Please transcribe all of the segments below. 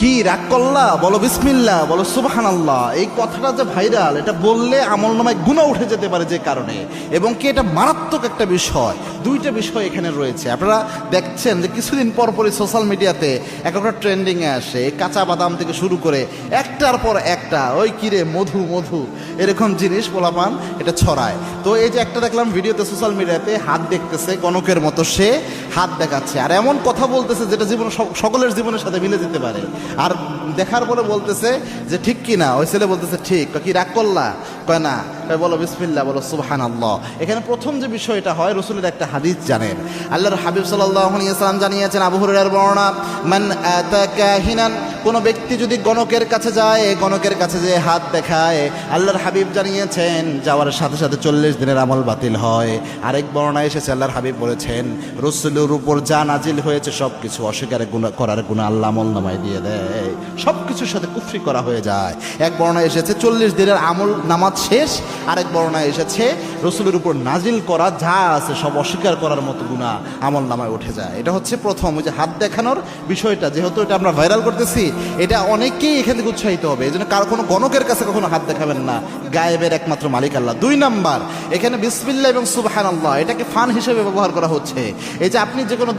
কি রাগ করলা, বলো বিসমিল্লাহ, বলো সুবহানাল্লাহ। এই কথাটা যে ভাইরাল, এটা বললে আমলনামায় গুনাহ উঠে যেতে পারে যে কারণে, এবং কি এটা মারাত্মক একটা বিষয়। দুইটা বিষয় এখানে রয়েছে। আপনারা দেখছেন যে কিছুদিন পর পরই সোশ্যাল মিডিয়াতে একটা ট্রেন্ডিংয়ে আসে, কাঁচা বাদাম থেকে শুরু করে একটার পর একটা ওই কিরে মধু মধু এরকম জিনিস পোলাপান এটা ছড়ায়। তো এই যে একটা দেখলাম ভিডিওতে সোশ্যাল মিডিয়াতে, হাত দেখতেছে গণকের মতো, সে হাত দেখাচ্ছে আর এমন কথা বলতেছে যেটা জীবন সকলের জীবনের সাথে মিলে যেতে পারে। আর দেখার পরে বলতেছে যে ঠিক কি না, ওই ছেলে বলতেছে ঠিক। কি রাগ করলা, কয় না, বলো বিসমিল্লাহ, বলো সুবহানাল্লাহ। এখানে প্রথম যে বিষয়টা হয়, রসুলের একটা হাদিস জানেন, আল্লাহর হাবিব সাল্লাল্লাহু আলাইহি ওয়াসাল্লাম জানিয়েছেন, আবু হুরায়রার বর্ণনা, মান আতা কাহিনান, কোনো ব্যক্তি যদি গণকের কাছে যায়, গণকের কাছে যে হাত দেখায়, আল্লাহর হাবিব জানিয়েছেন যাওয়ার সাথে সাথে 40 দিনের আমল বাতিল হয়। আরেক বর্ণনায় এসেছে, আল্লাহর হাবিব বলেছেন রসুলের উপর যা নাজিল হয়েছে সব কিছু অস্বীকার করার গুনাহ আল্লাহ আমলনামায় দিয়ে দেয়, সব কিছুর সাথে কুফরি করা হয়ে যায়। এক বর্ণনায় এসেছে 40 দিনের আমল নামাজ শেষ, আরেক বর্ণনায় এসেছে রসুলের উপর নাজিল করা যা আছে সব অস্বীকার করার মতো গুনাহ আমল নামায় উঠে যায়। এটা হচ্ছে প্রথম, ওই যে হাত দেখানোর বিষয়টা, যেহেতু এটা আমরা ভাইরাল করতেছি, এটা অনেকেই এখান থেকে উৎসাহিত হবে। এই জন্য কারো কোনো গণকের কাছে কখনো হাত দেখাবেন না, গায়েবের একমাত্র মালিক আল্লাহ। 2 নাম্বার, এখানে বিসমিল্লাহ এবং সুবহানাল্লাহ এটাকে ফান হিসেবে ব্যবহার করা হচ্ছে। এই যে আপনি যে কোনো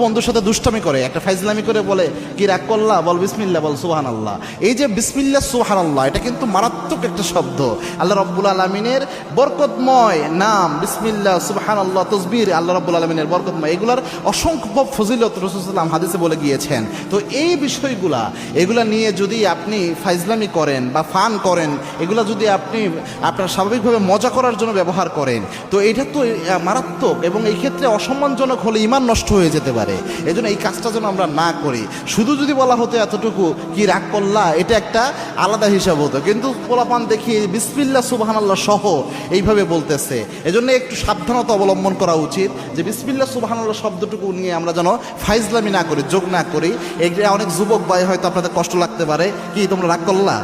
বন্ধুর সাথে দুষ্টামি করে, একটা ফাইজলামি করে বলে কি রাগ করলা, বল বিসমিল্লাহ, বল সুবহানাল্লাহ। এই যে বিসমিল্লাহ সুবহানাল্লাহ, এটা কিন্তু মারাত্মক একটা শব্দ। আল্লাহ রাব্বুল আলামিনের বরকতময় নাম বিসমিল্লাহ, সুবহানাল্লাহ, তাসবিহ আল্লাহ রাব্বুল আলামিনের বরকতময়, এগুলার অসংখ্য ফজিলত রাসূল সাল্লাল্লাহু আলাইহি ওয়াসাল্লাম হাদিসে বলে গিয়েছেন। তো এই এগুলা নিয়ে যদি আপনি ফাইজলামি করেন বা ফান করেন, এগুলা যদি আপনি আপনার স্বাভাবিকভাবে মজা করার জন্য ব্যবহার করেন, তো এটা তো মারাত্মক, এবং এই ক্ষেত্রে অসম্মানজনক হলে ঈমান নষ্ট হয়ে যেতে পারে। এই জন্য এই কাজটা যেন আমরা না করি। শুধু যদি বলা হতো এতটুকু কি রাগ করলা, এটা একটা আলাদা হিসাব হতো, কিন্তু পোলাপান দেখি বিসমিল্লাহ সুবহানাল্লাহ সহ এইভাবে বলতেছে। এজন্য একটু সাবধানতা অবলম্বন করা উচিত, যে বিসমিল্লাহ সুবহানাল্লাহ শব্দটুকু নিয়ে আমরা যেন ফাইজলামি না করি, যোগ না করি। এগুলো অনেক যুবক ভাই হয়তো আপনাদের কষ্ট লাগতে পারে, কি তোমরা রাগ করলা।